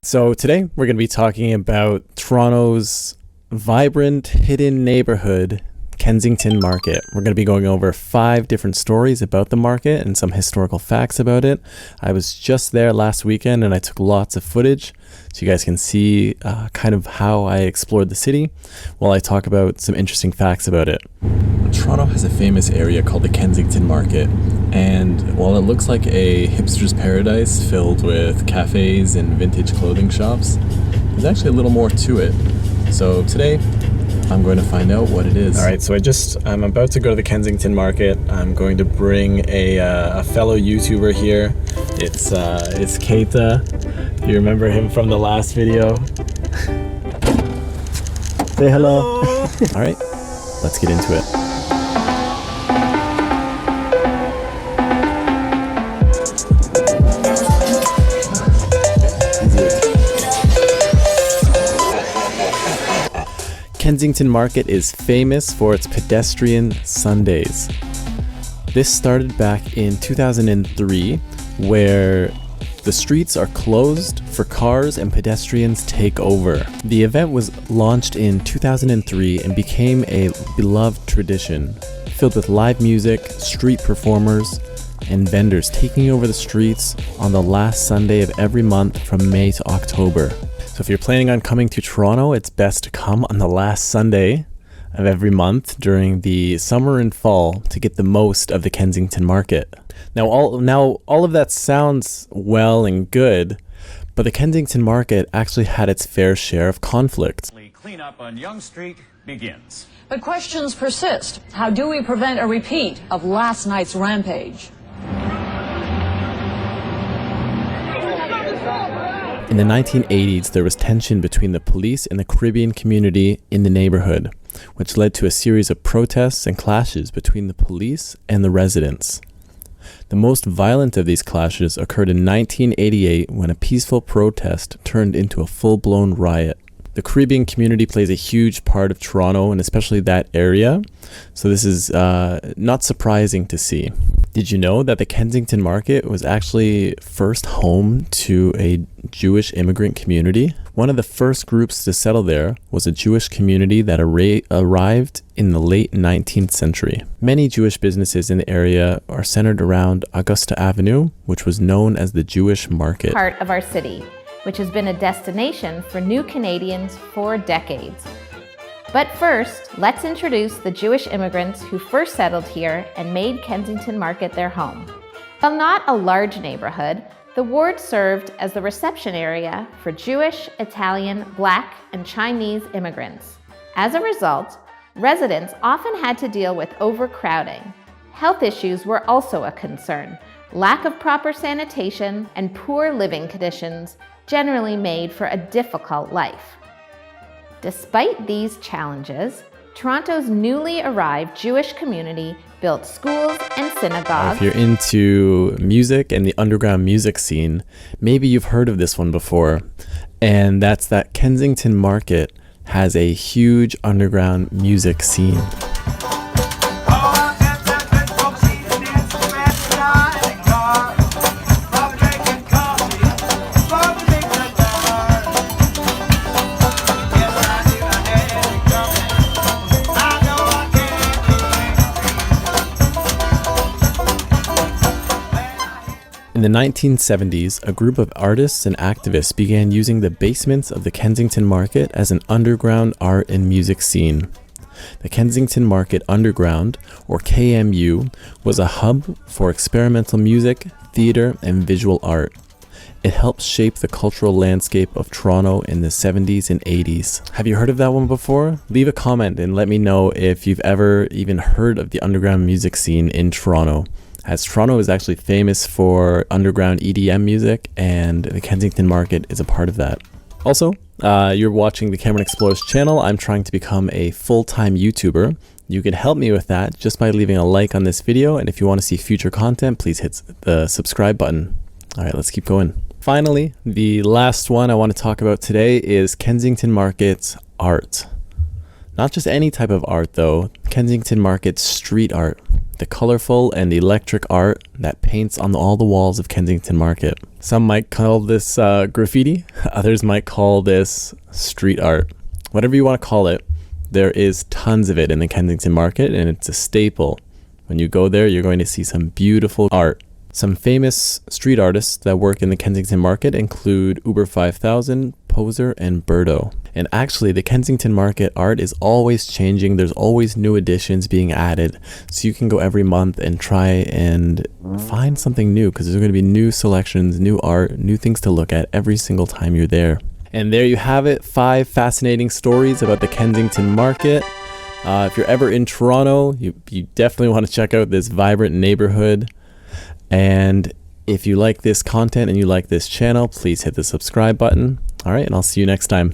So today we're going to be talking about Toronto's vibrant hidden neighborhood, Kensington Market. We're going to be going over 5 different stories about the market and some historical facts about it. I was just there last weekend and I took lots of footage so you guys can see kind of how I explored the city while I talk about some interesting facts about it. Toronto has a famous area called the Kensington Market, and while it looks like a hipster's paradise filled with cafes and vintage clothing shops, there's actually a little more to it. So today I'm going to find out what it is. All right, so I'm about to go to the Kensington Market. I'm going to bring a fellow YouTuber here. It's Keita. You remember him from the last video? Say hello. All right, let's get into it. Kensington Market is famous for its pedestrian Sundays. This started back in 2003, where the streets are closed for cars and pedestrians take over. The event was launched in 2003 and became a beloved tradition, filled with live music, street performers, and vendors taking over the streets on the last Sunday of every month from May to October. So if you're planning on coming to Toronto, it's best to come on the last Sunday of every month during the summer and fall to get the most of the Kensington Market. Now all of that sounds well and good, but the Kensington Market actually had its fair share of conflict. Cleanup on Yonge Street begins. But questions persist. How do we prevent a repeat of last night's rampage? In the 1980s, there was tension between the police and the Caribbean community in the neighborhood, which led to a series of protests and clashes between the police and the residents. The most violent of these clashes occurred in 1988 when a peaceful protest turned into a full-blown riot. The Caribbean community plays a huge part of Toronto and especially that area, so this is not surprising to see. Did you know that the Kensington Market was actually first home to a Jewish immigrant community? One of the first groups to settle there was a Jewish community that arrived in the late 19th century. Many Jewish businesses in the area are centered around Augusta Avenue, which was known as the Jewish Market. Part of our city, which has been a destination for new Canadians for decades. But first, let's introduce the Jewish immigrants who first settled here and made Kensington Market their home. While not a large neighborhood, the ward served as the reception area for Jewish, Italian, Black, and Chinese immigrants. As a result, residents often had to deal with overcrowding. Health issues were also a concern. Lack of proper sanitation and poor living conditions generally made for a difficult life. Despite these challenges, Toronto's newly arrived Jewish community built schools and synagogues. If you're into music and the underground music scene, maybe you've heard of this one before, and that's that Kensington Market has a huge underground music scene. In the 1970s, a group of artists and activists began using the basements of the Kensington Market as an underground art and music scene. The Kensington Market Underground, or KMU, was a hub for experimental music, theater, and visual art. It helped shape the cultural landscape of Toronto in the 70s and 80s. Have you heard of that one before? Leave a comment and let me know if you've ever even heard of the underground music scene in Toronto, as Toronto is actually famous for underground EDM music, and the Kensington Market is a part of that. Also, you're watching the Cameron Explores channel. I'm trying to become a full-time YouTuber. You can help me with that just by leaving a like on this video, and if you want to see future content, please hit the subscribe button. All right, let's keep going. Finally, the last one I want to talk about today is Kensington Market's art. Not just any type of art though, Kensington Market's street art. the colorful and electric art that paints on all the walls of Kensington Market. Some might call this graffiti, others might call this street art. Whatever you want to call it, there is tons of it in the Kensington Market, and it's a staple. When you go there, you're going to see some beautiful art. Some famous street artists that work in the Kensington Market include Uber 5000, Poser, and Birdo. And actually, the Kensington Market art is always changing. There's always new additions being added. So you can go every month and try and find something new, because there's going to be new selections, new art, new things to look at every single time you're there. And there you have it, 5 fascinating stories about the Kensington Market. If you're ever in Toronto, you definitely want to check out this vibrant neighborhood. And if you like this content and you like this channel, please hit the subscribe button. All right, and I'll see you next time.